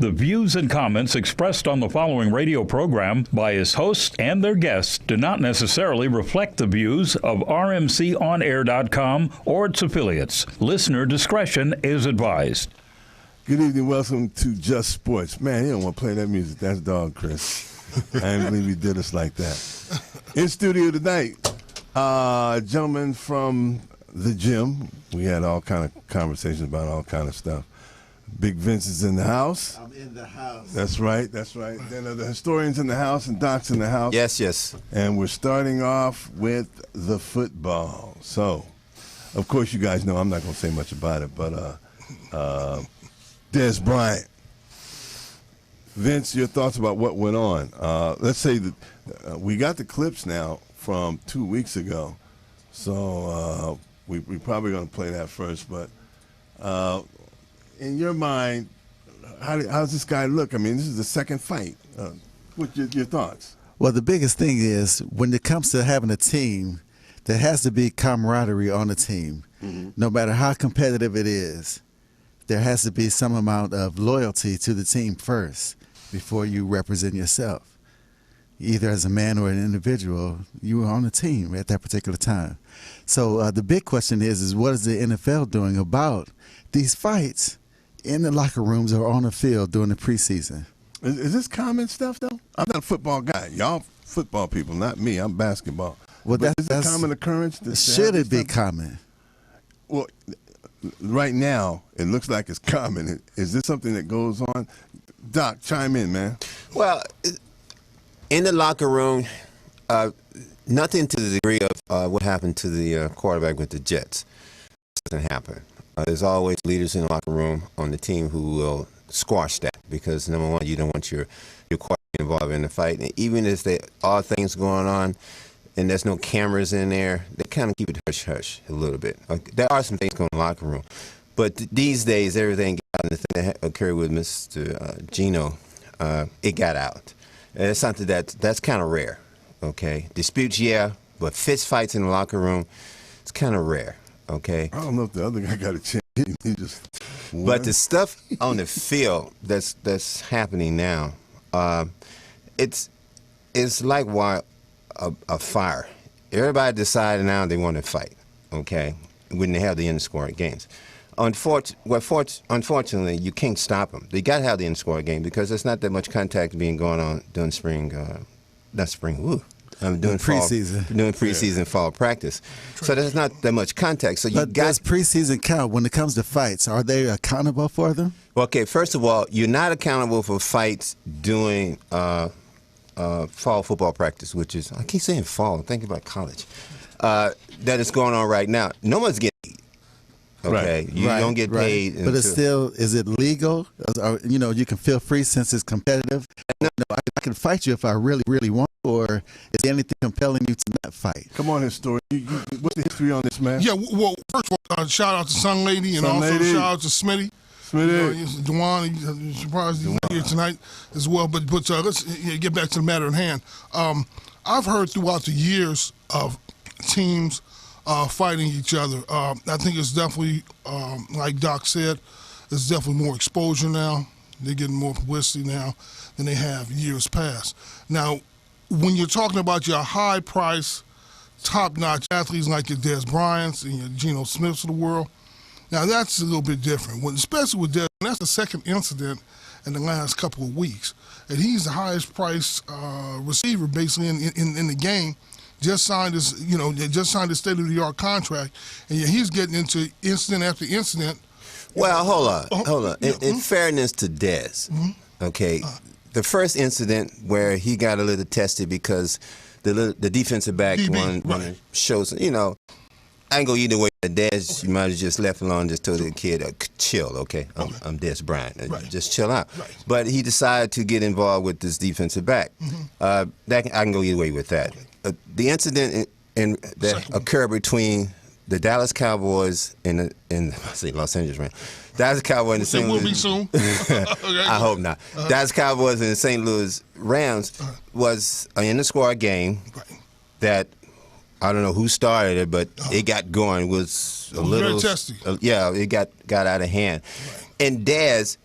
The views and comments expressed on the following radio program by its hosts and their guests do not necessarily reflect the views of RMCOnAir.com or its affiliates. Listener discretion is advised. Good evening. Welcome to Just Sports. Man, you don't want to play that music. That's dog, Chris. I didn't believe you did us like that. In studio tonight, gentlemen from the gym. We had all kind of conversations about all kind of stuff. Big Vince is in the house. I'm in the house. That's right. Then the historian's in the house and Doc's in the house. Yes. And we're starting off with the football. So, of course, you guys know I'm not going to say much about it, but Dez Bryant. Vince, your thoughts about what went on? Let's say that we got the clips now from 2 weeks ago, so we probably going to play that first, but in your mind, how does this guy look? I mean, this is the second fight. What's your thoughts? Well, the biggest thing is when it comes to having a team, there has to be camaraderie on the team. Mm-hmm. No matter how competitive it is, there has to be some amount of loyalty to the team first before you represent yourself. Either as a man or an individual, you were on the team at that particular time. So the big question is what is the NFL doing about these fights in the locker rooms or on the field during the preseason? Is this common stuff, though? I'm not a football guy. Y'all football people, not me. I'm basketball. Well, that's a common occurrence? Should it be common? Well, right now, it looks like it's common. Is this something that goes on? Doc, chime in, man. Well, in the locker room, nothing to the degree of what happened to the quarterback with the Jets. Doesn't happen. There's always leaders in the locker room on the team who will squash that because, number one, you don't want your quarterback involved in the fight. And even if there are things going on and there's no cameras in there, they kind of keep it hush-hush a little bit. There are some things going on in the locker room. But these days, everything got out. The thing that occurred with Mr. Gino, it got out. And it's something that's kind of rare, okay? Disputes, yeah, but fist fights in the locker room, it's kind of rare. Okay. I don't know if the other guy got a chance. He just won. But the stuff on the field that's happening now, it's like a fire. Everybody decided now they want to fight. Okay, when they have the end scoring games. Unfortunately, you can't stop them. They got to have the end scoring game because there's not that much contact being going on during doing preseason fall practice. So there's not that much contact. So does preseason count when it comes to fights? Are they accountable for them? Okay, first of all, you're not accountable for fights during fall football practice, which is, I keep saying fall, I'm thinking about college. That is going on right now. No one's getting paid. Okay, you don't get paid. But it's still, is it legal? You can feel free since it's competitive. No, I can fight you if I really, really want. Or is there anything compelling you to not fight? Come on, historian. What's the history on this, man? Yeah, well, first of all, shout out to Sun Lady and shout out to Smitty. Dewan, I'm surprised he's not here tonight as well. But let's get back to the matter at hand. I've heard throughout the years of teams fighting each other. I think it's definitely, like Doc said, there's definitely more exposure now. They're getting more publicity now than they have years past. Now, when you're talking about your high-price, top-notch athletes like your Dez Bryants and your Geno Smiths of the world, now that's a little bit different. Especially with Dez, that's the second incident in the last couple of weeks. And he's the highest-priced receiver basically in the game. Just signed his state-of-the-art contract, and he's getting into incident after incident. Well, hold on. In fairness to Dez, okay. The first incident where he got a little tested because the defensive back shows, I ain't go either way. Dez, you might have just left alone, just told the kid, chill, okay? I'm Dez Bryant. Just chill out. Right. But he decided to get involved with this defensive back. I can go either way with that. The incident that occurred between the Dallas Cowboys and Los Angeles Rams. Dallas Cowboys and the St. Louis. Will be soon. I hope not. Dallas Cowboys and the St. Louis Rams was an in-the-squad game that I don't know who started it, but it got going. It was a little very testy. It got out of hand. Right. And Dez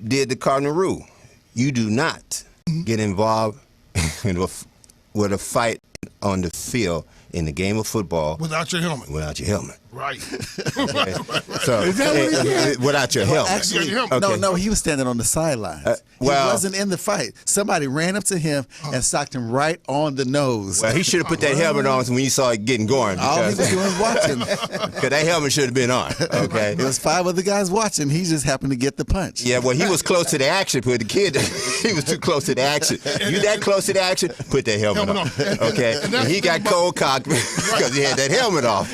did the cardinal rule. You do not get involved with a fight on the field in the game of football without your helmet. Without your helmet. Right. Okay. So without your helmet. Actually, Okay. no, he was standing on the sidelines. He wasn't in the fight. Somebody ran up to him and socked him right on the nose. Well, he should have put that helmet on when you saw it getting going. All he was doing was watching. Because that helmet should have been on. Okay. There was 5 other guys watching. He just happened to get the punch. Yeah, well, he was close to the action. But the kid, he was too close to the action. You that close to the action, put that helmet on. Okay. And he got cold cocked because he had that helmet off.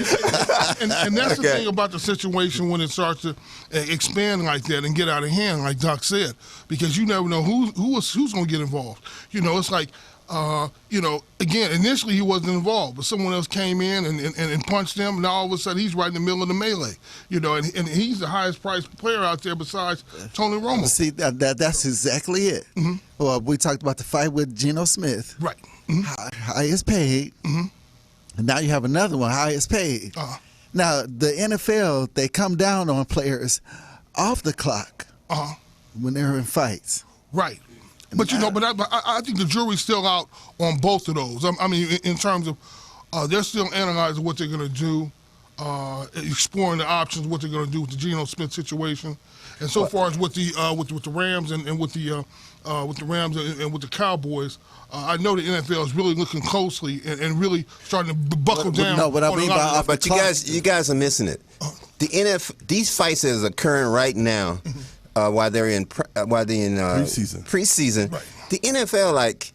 And that's the thing about the situation when it starts to expand like that and get out of hand, like Doc said, because you never know who's going to get involved. It's like, again, initially he wasn't involved, but someone else came in and punched him, and now all of a sudden he's right in the middle of the melee. And he's the highest priced player out there besides Tony Romo. See, that's exactly it. Mm-hmm. Well, we talked about the fight with Geno Smith. Right. Mm-hmm. Highest paid. Mm-hmm. And now you have another one, highest paid. Now, the NFL, they come down on players off the clock when they're in fights. Right. But, I think the jury's still out on both of those. I mean, in terms of they're still analyzing what they're going to do, exploring the options, what they're going to do with the Geno Smith situation. And so far as with the Rams and with the Rams and with the Cowboys, I know the NFL is really looking closely and really starting to buckle down. No, what I mean by but you guys are missing it. The these fights that is occurring right now, while they're in preseason. Right. The NFL,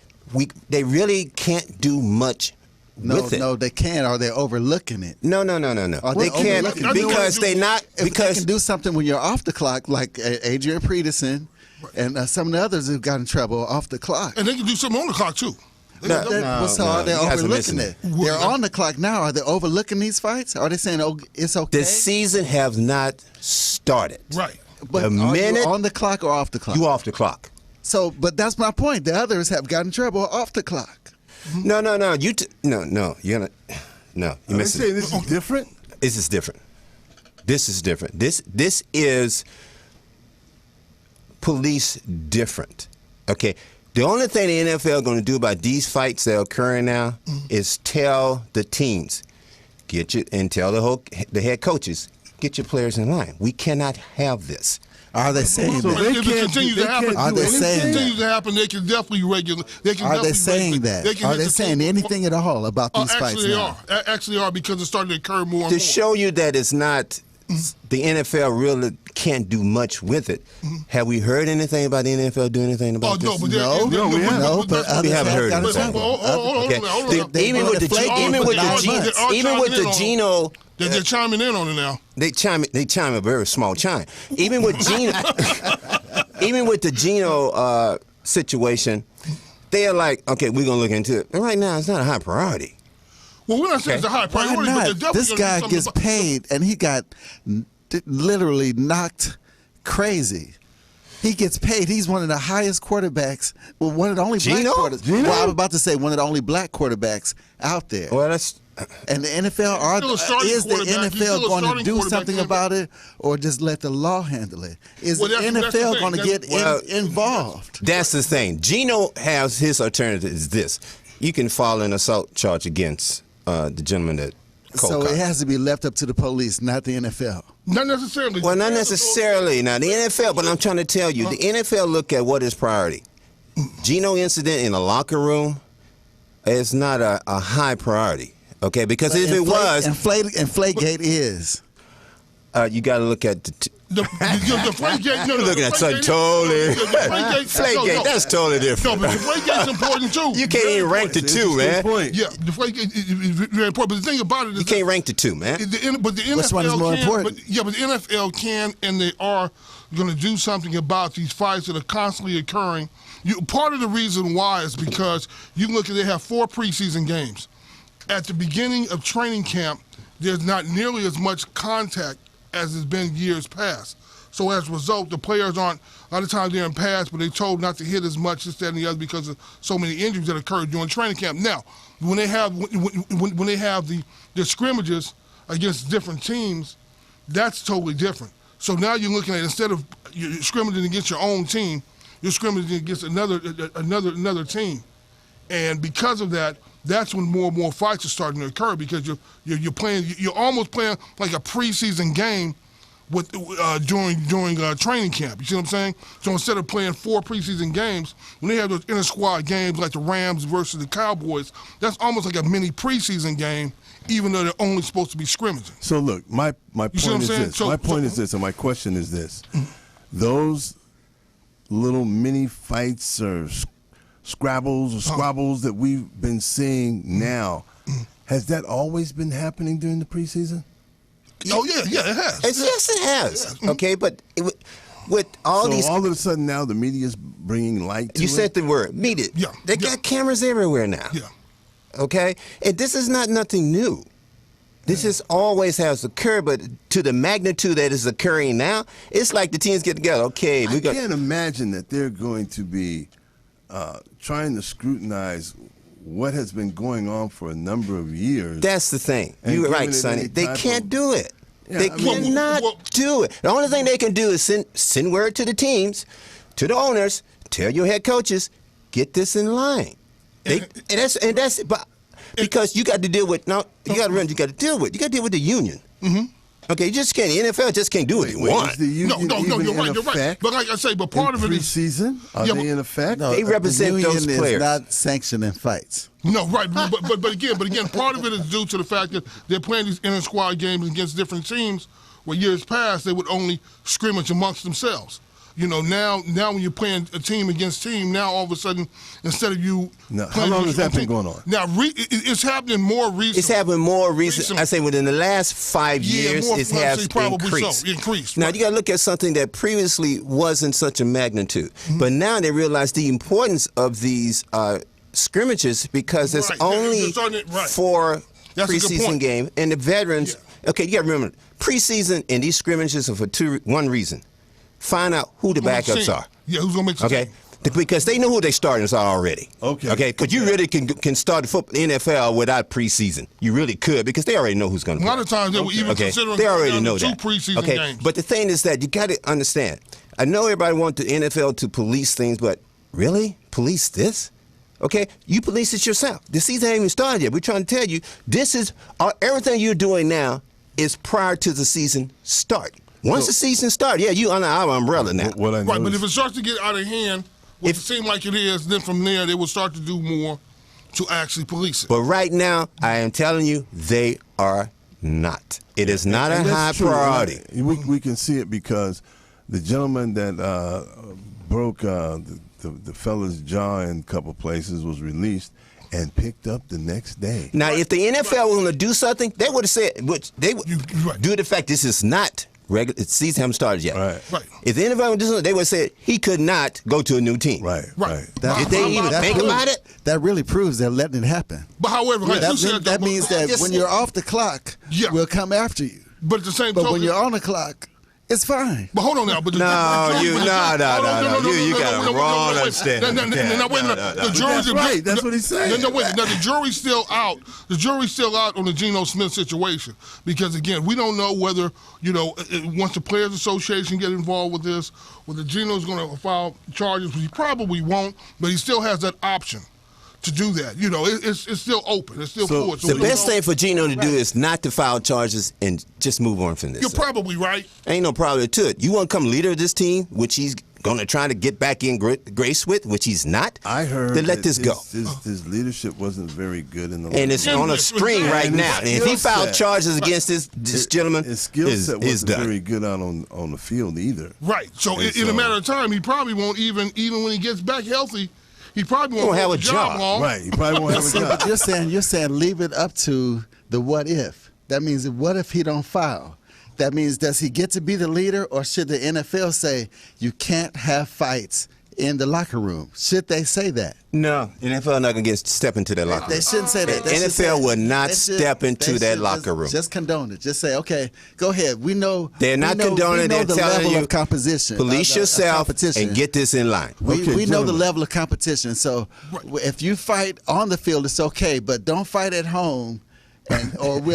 they really can't do much. No, they can't, or they're overlooking it. No. They can't because they not. Because they can do something when you're off the clock, like Adrian Peterson and some of the others who got in trouble off the clock. And they can do something on the clock too. They're overlooking it. They're on the clock now. Are they overlooking these fights? Are they saying, "Oh, it's okay"? The season has not started. Right. But the minute you on the clock or off the clock? You off the clock. So, but that's my point. The others have gotten in trouble off the clock. No. You're gonna. No, you missing. Saying this is different. This is different. This is police different. Okay. The only thing the NFL going to do about these fights that are occurring now is tell the teams, and tell the head coaches, get your players in line. We cannot have this. Are they saying that? If it continues to happen, Are they saying that? They can definitely regulate. Are they saying that? Are they saying anything at all about these fights now? Actually are, because it's starting to occur more and more. To show you that it's not, the NFL really can't do much with it. Have we heard anything about the NFL doing anything about this? We haven't heard anything. Even with the Geno. They're chiming in on it now. They chime a very small chime. Even with Geno, even with the Geno situation, they are like, okay, we're gonna look into it. And right now, it's not a high priority. Well, we're not saying it's a high priority. Why not? But this guy gets paid, and he got literally knocked crazy. He gets paid. He's one of the highest quarterbacks. Well, one of the only black quarterbacks. Well, I was about to say one of the only black quarterbacks out there. Well, that's. And the NFL, is the NFL going to do something about it, or just let the law handle it? Is the NFL going to get involved? That's the thing. Geno has his alternative is this. You can file an assault charge against the gentleman that So it has to be left up to the police, not the NFL. Not necessarily. Well, not necessarily. Now, the NFL, but I'm trying to tell you, the NFL look at what is priority. Geno incident in the locker room is not a high priority. Okay, because if it was, Inflategate is. You got to look at the Deflategate. You're looking at something totally. Deflategate, that's totally different. No, but Deflagate's important too. You can't even rank the two, man. Yeah, Deflagate is very important. But the thing about it is you can't rank the two, man. But the NFL Which one is more important? But the NFL can, and they are going to do something about these fights that are constantly occurring. Part of the reason why is because you look at they have 4 preseason games. At the beginning of training camp, there's not nearly as much contact as has been years past. So as a result, the players aren't, a lot of times they're in pass, but they're told not to hit as much, this, that, and the other, because of so many injuries that occurred during training camp. Now, when they have the scrimmages against different teams, that's totally different. So now you're looking at, instead of you're scrimmaging against your own team. You're scrimmaging against another team, and because of that, that's when more and more fights are starting to occur because you're almost playing like a preseason game with during training camp. You see what I'm saying? So instead of playing 4 preseason games, when they have those inter-squad games like the Rams versus the Cowboys, that's almost like a mini preseason game, even though they're only supposed to be scrimmaging. So look, my point is this. So, my point is this, and my question is this: those little mini fights or scrabbles or squabbles that we've been seeing now, has that always been happening during the preseason? Oh yeah, it has. Yes, it has. Okay, but with all these, all of a sudden now the media's bringing light to it. You said the word media. Yeah, they got cameras everywhere now. Yeah. Okay, and this is not nothing new. This is always has occurred, but to the magnitude that is occurring now, it's like the teams get together. Okay, I can't imagine that they're going to be trying to scrutinize what has been going on for a number of years. That's the thing. You're right, Sonny. They can't do it. Yeah, they I mean, cannot do it. The only thing they can do is send word to the teams, to the owners, tell your head coaches, get this in line. Because you got to deal with you got to deal with the union. Mm-hmm. Okay, you just can't. The NFL just can't do what they want. Is the union you're right. But like I say, but part of it is preseason. Are they in effect? No, they represent the those union players. Is not sanctioning fights. No, right. But again, part of it is due to the fact that they're playing these inter-squad games against different teams. Where years past they would only scrimmage amongst themselves. Now when you're playing a team against team, now all of a sudden, instead of you now, how long has that been going on? Now, it's happening more recently. It's happening more recently. I say within the last 5 years, it has increased. Increased. Now, right. you got to look at something that previously wasn't such a magnitude. Mm-hmm. But now they realize the importance of these scrimmages because it's only for preseason game. And the veterans, okay, you got to remember, preseason and these scrimmages are for one reason. Find out who the backups are. Yeah, who's going to make the team. Because they know who their starters are already. Okay. Because you really can start the NFL without preseason. You really could because they already know who's going to play. A lot of times they were even considering they already know 2 that. preseason games. But the thing is that you got to understand. I know everybody wants the NFL to police things, but really? Police this? Okay, you police it yourself. The season ain't even started yet. We're trying to tell you this is everything you're doing now is prior to the season start. Once the season starts, you under our umbrella now. Right, but if it starts to get out of hand, it seems like it is, then from there they will start to do more to actually police it. But right now, I am telling you, they are not. It is not a high priority. We can see it because the gentleman that broke the fella's jaw in a couple places was released and picked up the next day. Now, if the NFL was going to do something, they would have said, due to the fact this is not regular, season haven't started yet. Right. If the NFL would do something, they would have said he could not go to a new team. Right. If they even think about it, that really proves they're letting it happen. But however, that means that when you're off the clock, we'll come after you. But at the same time, token, when you're on the clock, it's fine. But hold on now. But you got a wrong understanding. Now wait a minute. The jury's That's right. That's what he's saying. No, wait. Now the jury's still out. The jury's still out on the Geno Smith situation because again, we don't know whether once the Players Association get involved with this, whether Geno's going to file charges. He probably won't, but he still has that option to do that. It's still open. It's still forward. The best thing for Geno to do is not to file charges and just move on from this. You're probably right. Ain't no problem to it. You want to come leader of this team, which he's going to try to get back in grace with, which he's not. I heard then let this go. His leadership wasn't very good in the and it's on a string right now. And if he filed charges against this gentleman, his skill set wasn't very good out on the field either. Right. So in a matter of time, he probably won't even when he gets back healthy. He probably won't have a job long. Right, he probably won't have a job. But you're saying leave it up to the what if. That means what if he don't file? That means does he get to be the leader, or should the NFL say you can't have fights in the locker room? Should they say that? No, the NFL not going to step into that locker room. They shouldn't say that. The NFL will not step into that locker room. Just condone it. Just say, okay, go ahead. We know they're not condoning it. They're the telling level you of competition. Police yourself and get this in line. We know the level of competition. So if you fight on the field, it's okay, but don't fight at home. Let me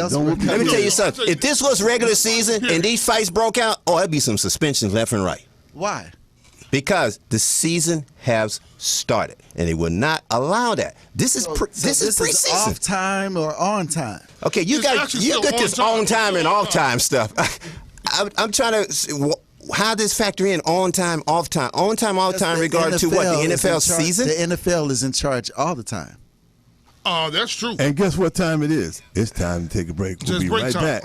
tell you something. If this was regular season and these fights broke out, it'd be some suspensions left and right. Why? Because the season has started, and they will not allow that. This is preseason. Off time or on time? Okay, you got this on time and off time stuff. I'm trying to how does factor in on time, off time, on time, off time, regard to what the NFL season? The NFL is in charge all the time. Oh, that's true. And guess what time it is? It's time to take a break. We'll be right back.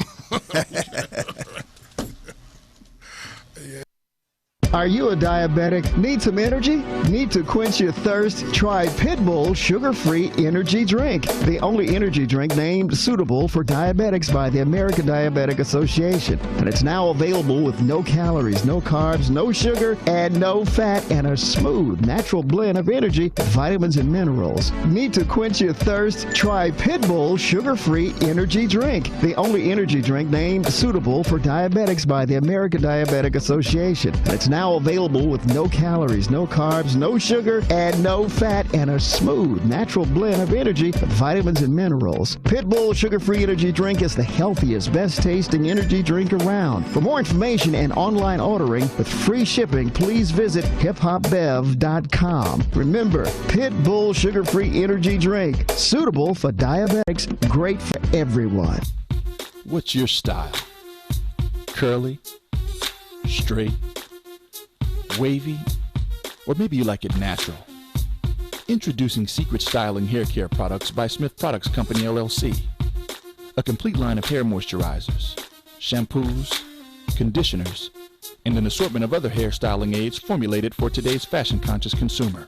Are you a diabetic? Need some energy? Need to quench your thirst? Try Pitbull Sugar-Free Energy Drink, the only energy drink named suitable for diabetics by the American Diabetic Association. And it's now available with no calories, no carbs, no sugar, and no fat, and a smooth, natural blend of energy, vitamins, and minerals. Need to quench your thirst? Try Pitbull Sugar-Free Energy Drink, the only energy drink named suitable for diabetics by the American Diabetic Association. And it's now available with no calories, no carbs, no sugar, and no fat, and a smooth, natural blend of energy, vitamins, and minerals. Pitbull Sugar-Free Energy Drink is the healthiest, best-tasting energy drink around. For more information and online ordering with free shipping, please visit hiphopbev.com. Remember, Pitbull Sugar-Free Energy Drink, suitable for diabetics, great for everyone. What's your style? Curly? Straight? Wavy, or maybe you like it natural. Introducing Secret Styling Hair Care Products by Smith Products Company, LLC. A complete line of hair moisturizers, shampoos, conditioners, and an assortment of other hair styling aids formulated for today's fashion-conscious consumer.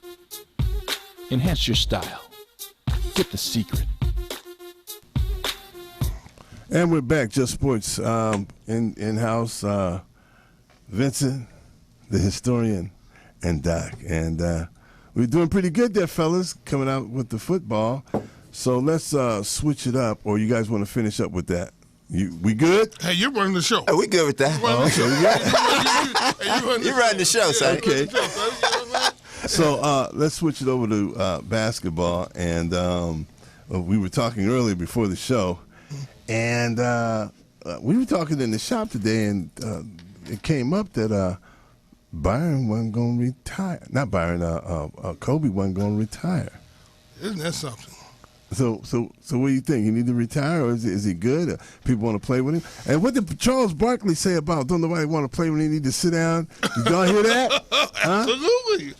Enhance your style. Get the secret. And we're back, Just Sports, in-house, Vincent, the historian, and Doc. And we're doing pretty good there, fellas, coming out with the football. So let's switch it up, or you guys want to finish up with that? We good? Hey, you're running the show. We good with that. You're running the show, son. Okay. So let's switch it over to basketball. And we were talking earlier before the show, and we were talking in the shop today, and it came up that Byron wasn't going to retire. Not Byron. Kobe wasn't going to retire. Isn't that something? So what do you think? He need to retire, or is he good? People want to play with him. And what did Charles Barkley say about don't nobody want to play when they need to sit down? Did y'all hear that? Huh? Absolutely.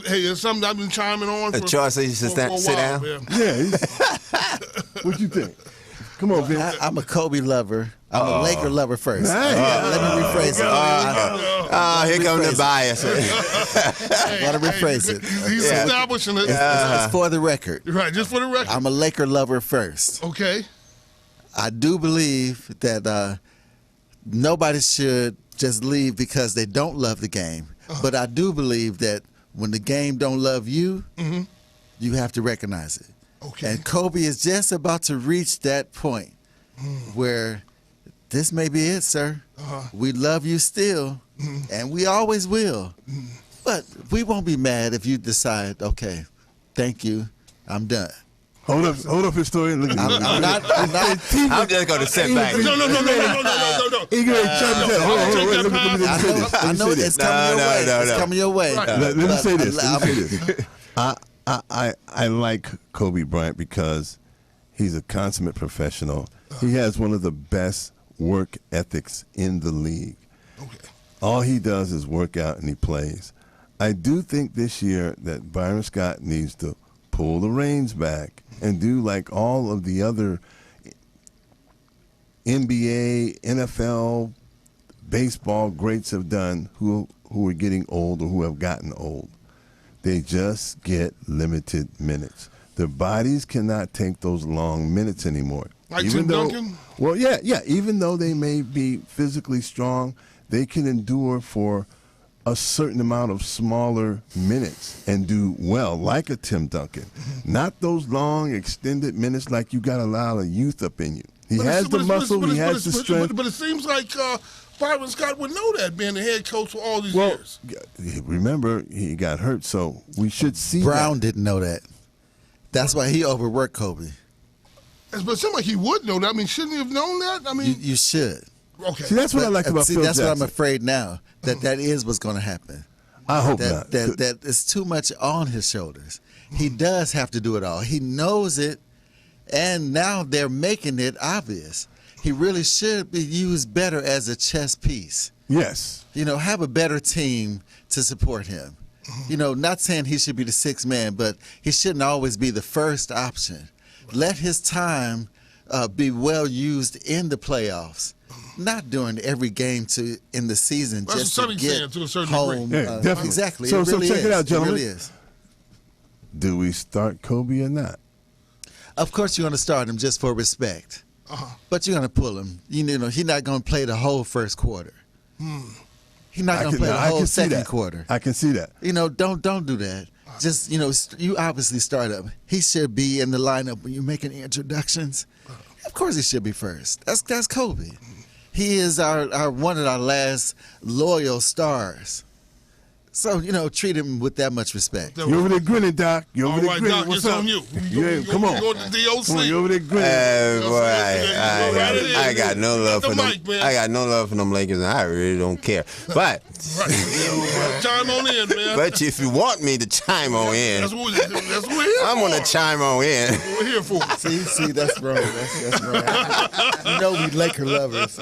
Hey, it's something I've been chiming on for. Charles says he should sit down. Yeah. What you think? Come on, Vin. I'm a Kobe lover. I'm a Laker lover first. Nice. Let me rephrase it. Here comes the bias. I want to rephrase it. He's establishing it. It's for the record. Right, just for the record. I'm a Laker lover first. Okay. I do believe that nobody should just leave because they don't love the game. But I do believe that when the game don't love you, you have to recognize it. Okay. And Kobe is just about to reach that point where this may be it, sir. We love you still, and we always will. But we won't be mad if you decide, okay, thank you, I'm done. Hold up, historian. Look at me. I'm just going to sit back. No. He going to chop his head. Hold on. Let me say this. I know it's coming your way. It's coming your way. Let me say this. I like Kobe Bryant because he's a consummate professional. He has one of the best work ethics in the league. Okay. All he does is work out and he plays. I do think this year that Byron Scott needs to pull the reins back and do like all of the other NBA, NFL, baseball greats have done who are getting old or who have gotten old. They just get limited minutes. Their bodies cannot take those long minutes anymore. Like Tim Duncan? Well, yeah. Even though they may be physically strong, they can endure for a certain amount of smaller minutes and do well, like a Tim Duncan. Not those long, extended minutes like you got a lot of youth up in you. He has the muscle, he has the strength. But it seems like Byron Scott would know that, being the head coach for all these years. Remember, he got hurt, so we should see Brown didn't know that. That's why he overworked Kobe. But it seems like he would know that. I mean, shouldn't he have known that? I mean, you should. Okay. See, that's what I like about Phil that's Jackson. what I'm afraid now, that is what's going to happen. I hope not. That is too much on his shoulders. He does have to do it all. He knows it, and now they're making it obvious. He really should be used better as a chess piece. Yes. Have a better team to support him. Not saying he should be the sixth man, but he shouldn't always be the first option. Let his time be well used in the playoffs. Not during every game in the season. That's just what to Sonny's get saying to a certain home. degree. Yeah, definitely. Exactly. So, it really check is. it out, gentlemen. It really is. Do we start Kobe or not? Of course, you're going to start him just for respect, but you're going to pull him. He's not going to play the whole first quarter. He's not going to play the whole second quarter. I can see that. Don't do that. Just you obviously start up. He should be in the lineup when you're making introductions. Of course, he should be first. That's Kobe. He is our one of our last loyal stars. So, treat him with that much respect. You over there grinning, Doc. You over All there right, grinning. Doc, What's it's up? on you. Come on. Go to the DOC. Come on, you over there grinning. Boy, I got no love for them. I got no love for them Lakers, and I really don't care. But Chime on in, man. but if you want me to chime on in, That's what we're here I'm for. gonna chime on in. That's what we're here for. See, that's wrong. That's wrong. We Laker lovers.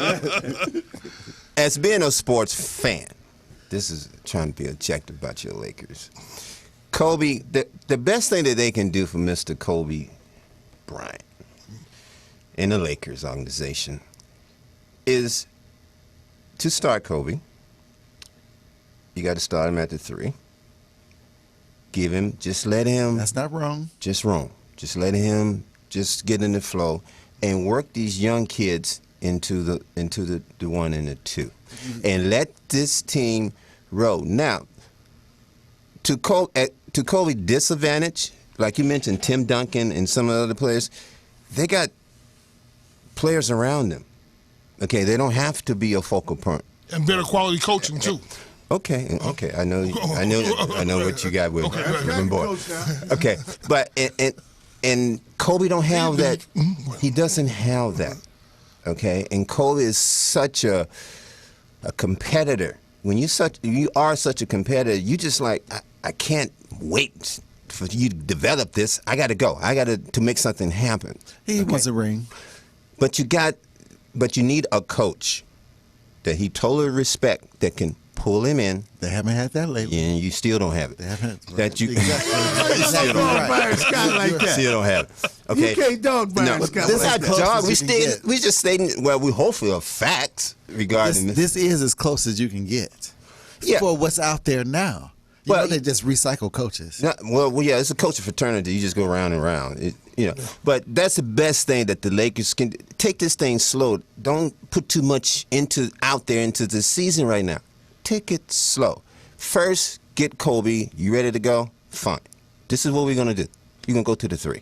As being a sports fan, this is trying to be objective about your Lakers. Kobe, the best thing that they can do for Mr. Kobe Bryant in the Lakers organization is to start Kobe. You got to start him at the 3. Let him. That's not wrong. Just wrong. Just let him just get in the flow and work these young kids into the 1 and the 2, and let this team roll. Now, to Kobe's disadvantage, like you mentioned, Tim Duncan and some of the other players, they got players around them. Okay, they don't have to be a focal point. And better quality coaching too. Okay. I know what you got with me, boy. Okay, but and Kobe don't have that. He doesn't have that. Okay, and Kobe is such a competitor. When you are such a competitor, you just like I can't wait for you to develop this. I got to go. I got to make something happen. He wants a ring. But you need a coach that he totally respect that can pull him in. They haven't had that lately. And you still don't have it. They haven't. That you Still don't have it. Okay. You can't dog Byron No, Scott this is like our that. dog. Close as you can get. We just stating, well, we hopefully are facts regarding This is as close as you can get for what's out there now. They just recycle coaches. Yeah, it's a coaching fraternity. You just go round and round. But that's the best thing that the Lakers can take this thing slow. Don't put too much out there into the season right now. Take it slow. First, get Kobe. You ready to go? Fine. This is what we're gonna do. You're gonna go to the 3.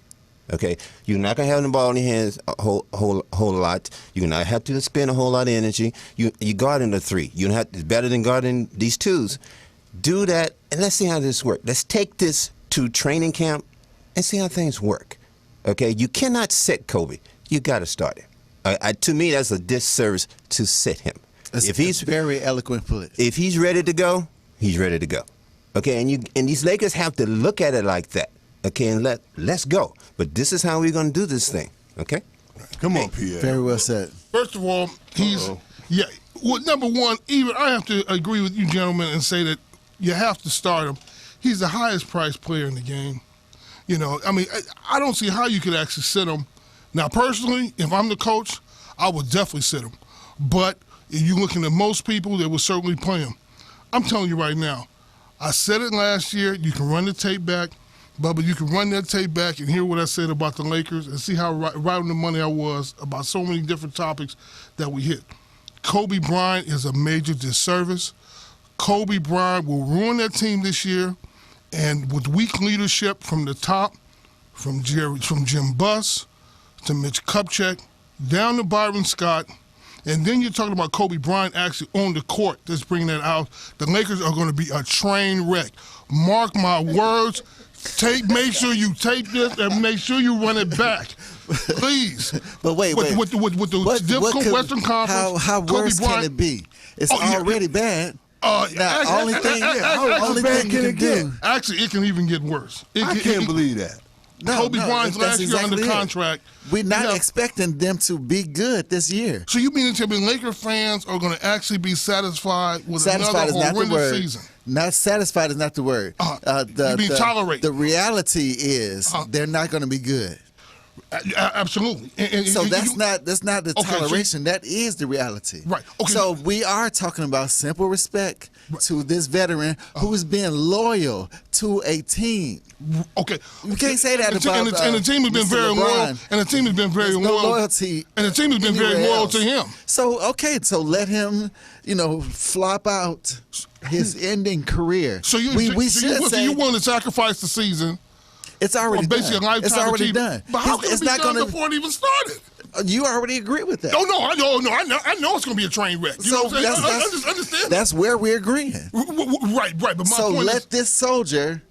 Okay, you're not gonna have the ball in your hands a whole lot. You're gonna have to spend a whole lot of energy. You guarding the 3. It's better than guarding these 2s. Do that, and let's see how this works. Let's take this to training camp and see how things work. Okay, you cannot sit Kobe. You got to start him. To me, that's a disservice to sit him. If he's very eloquent put. If he's ready to go, he's ready to go. Okay, and these Lakers have to look at it like that. Okay, and let's go. But this is how we're going to do this thing. Okay. Come on, Pierre. Very well said. First of all, well, number one, I have to agree with you gentlemen and say that you have to start him. He's the highest priced player in the game. I don't see how you could actually sit him. Now, personally, if I'm the coach, I would definitely sit him. But if you're looking at most people, they will certainly play him. I'm telling you right now, I said it last year. You can run the tape back. Bubba, you can run that tape back and hear what I said about the Lakers and see how right on the money I was about so many different topics that we hit. Kobe Bryant is a major disservice. Kobe Bryant will ruin that team this year, and with weak leadership from the top, from Jim Buss to Mitch Kupchak, down to Byron Scott, and then you're talking about Kobe Bryant actually on the court. Let's bring that out. The Lakers are going to be a train wreck. Mark my words. Make sure you tape this and make sure you run it back. Please. But wait. With the difficult Western Conference, How worse can it be? It's already bad. Only thing you can do. Actually, it can even get worse. I can't believe that. Kobe Bryant's last year under contract. We're not expecting them to be good this year. So you mean to tell me Laker fans are going to actually be satisfied with satisfied another horrendous season? Not satisfied is not the word. You mean tolerate? The reality is they're not going to be good. Absolutely. That's not the toleration. That is the reality. Right. Okay. So we are talking about simple respect to this veteran who is being loyal to a team. Okay. You can't say that about and the team has been very loyal. And the team has been very loyal. Loyalty. And the team has been very loyal to him. So let him, flop out his ending career. So you want to sacrifice the season? It's already done. It's already done. But how can it be done before it even started? You already agree with that. I know it's going to be a train wreck. You know what I'm saying? I just understand. That's where we're agreeing. Right. But my point is, let this soldier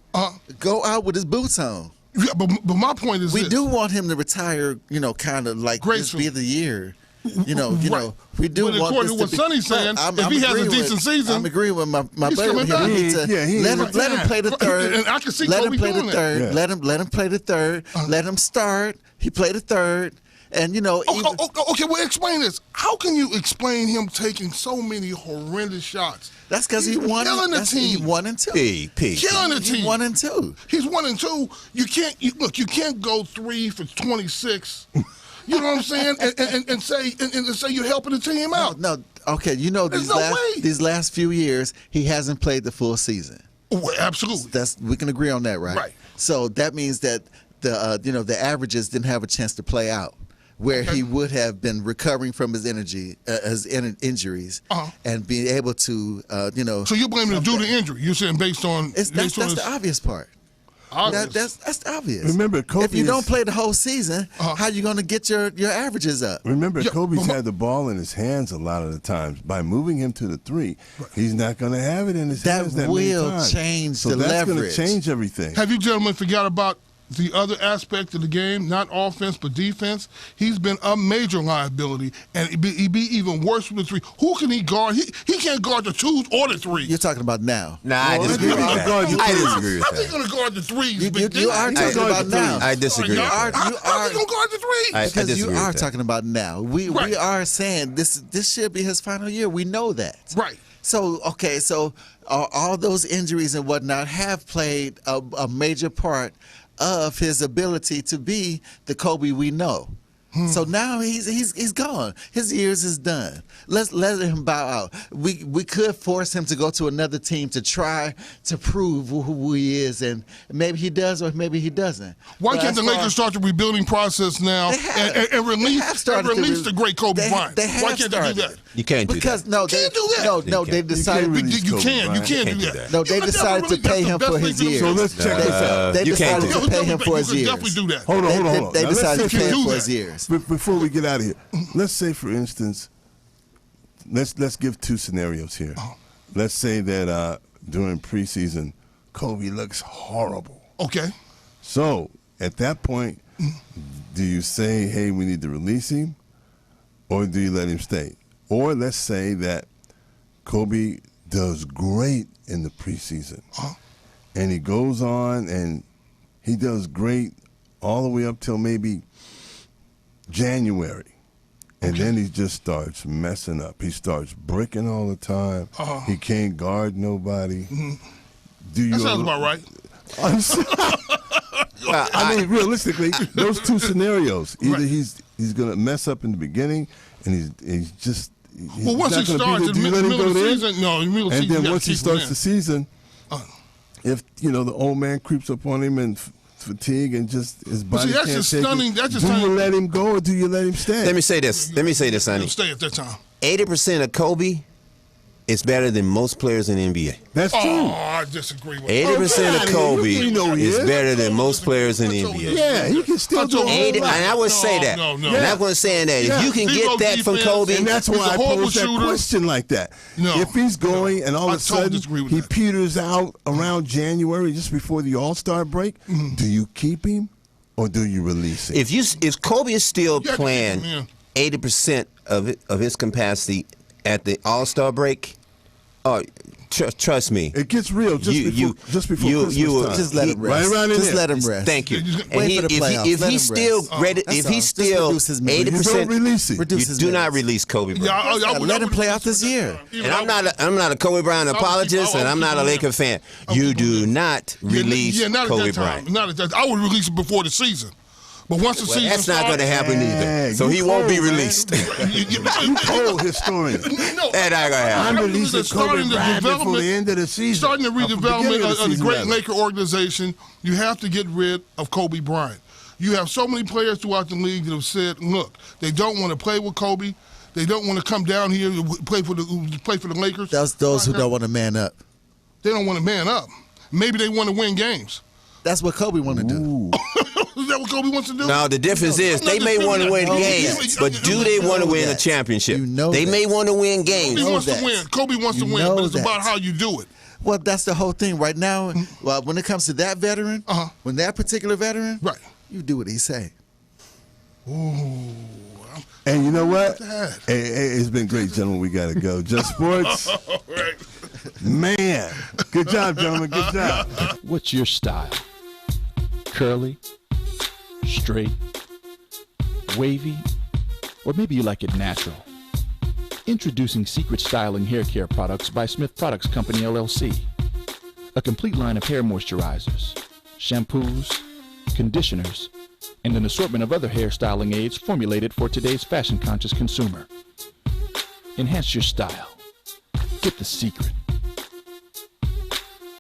go out with his boots on. Yeah, but my point is we do want him to retire, kind of like this be the year. We do but want according to what Sonny's saying, if he has a decent season, I'm agreeing with my buddy here. Let him play the third. And I can see let Kobe him play the doing third. that. Let him play the third. Let him start. He played the third. And okay, well, explain this. How can you explain him taking so many horrendous shots? That's because he won. Killing the team. He 1 and 2. Killing the team. 1 and 2. He's 1 and 2. You can't go 3 for 26. You know what I'm saying? And say you're helping the team out. No. Okay, these last few years he hasn't played the full season. Well, absolutely. We can agree on that, right? Right. So that means that the averages didn't have a chance to play out, where he would have been recovering from his injuries and being able to So you're blaming the due to injury? You're saying based on that's the obvious part. That's obvious. Remember, Kobe if you don't play the whole season, how are you going to get your averages up? Remember, Kobe's had the ball in his hands a lot of the times. By moving him to the 3, he's not going to have it in his hands that many times. That will change so the leverage. That's going to change everything. Have you gentlemen forgot about the other aspect of the game, not offense but defense? He's been a major liability, and he'd be even worse with the 3. Who can he guard? He can't guard the 2s or the 3s. You're talking about now. I disagree with that. How's he going to guard the 3s? You are talking about now. I disagree. How's he going to guard the 3s? Because you are talking about now. We are saying this should be his final year. We know that. Right. So all those injuries and whatnot have played a major part of his ability to be the Kobe we know. So now he's gone. His years is done. Let's let him bow out. We could force him to go to another team to try to prove who he is, and maybe he does or maybe he doesn't. Why can't the Lakers start the rebuilding process now and release the great Kobe Bryant? Why can't they do that? You can't do that. You can't do that. No, they decided. You can't do that. No, they decided to pay him for his years. So let's check this out. They decided to pay him for his years. Definitely do that. Hold on. They decided to pay him for his years. Before we get out of here, let's say, for instance, let's give 2 scenarios here. Let's say that during preseason, Kobe looks horrible. Okay. So at that point, do you say, hey, we need to release him, or do you let him stay? Or let's say that Kobe does great in the preseason, and he goes on and he does great all the way up till maybe January, and then he just starts messing up. He starts bricking all the time. He can't guard nobody. That sounds about right. I mean, realistically, those 2 scenarios. Either he's going to mess up in the beginning, and he's just once he starts in the middle of the season, and then once he starts the season, if the old man creeps up on him and fatigue and just his body can't take it. Do you let him go or do you let him stay? Let me say this, Sonny. Stay at that time. 80% of Kobe is better than most players in the NBA. That's true. I disagree with 80% of Kobe is better than most players in the NBA. Yeah, he can still do it. And I would say that. No. And I'm going to say that. If you can get that from Kobe. And that's why I posed that question like that. If he's going and all of a sudden he peters out around January, just before the All-Star break, do you keep him or do you release him? If Kobe is still You have to playing keep him 80% of his capacity at the All-Star break, trust me. It gets real just before Christmas time. Just let him rest. Right around in just there. let him rest. Thank you. Wait for the playoffs. If Let he's him still rest. ready, That's if all. he's Just still reduce his minutes. You 80%, don't release him. Reduce you his do not minutes. release Kobe Bryant. Let him play out this year. And I'm not a Kobe Bryant apologist, and I'm not a Laker fan. You do not release not Kobe at that time. Bryant. Not at that. I would release it before the season. But once the season That's not going to happen either. Dang, So you he won't be cold, man. released. You cold historian. No, That not gonna happen. I'm releasing Kobe Bryant before the end of the season. Starting the redevelopment of the season, great rather. Laker organization, you have to get rid of Kobe Bryant. You have so many players throughout the league that have said, look, they don't want to play with Kobe. They don't want to come down here to play for the Lakers. That's those who don't want to man up. They don't want to man up. Maybe they want to win games. That's what Kobe want to do. Is that what Kobe wants to do? Now the difference is they may want to win games, but do they want to win a championship? You know they that. may want to win games. Kobe wants that. to win. Kobe wants to You win, know but it's that. about how you do it. Well, that's the whole thing right now. Well, when it comes to that veteran, when that particular veteran, Right. you do what he say. And you know what? That. Hey, it's been great, gentlemen. We got to go. Just Sports. Right. Man. Good job, gentlemen. Good job. What's your style? Curly, straight, wavy, or maybe you like it natural? Introducing Secret Styling Hair Care Products by Smith Products Company, LLC. A complete line of hair moisturizers, shampoos, conditioners, and an assortment of other hair styling aids formulated for today's fashion-conscious consumer. Enhance your style. Get the secret.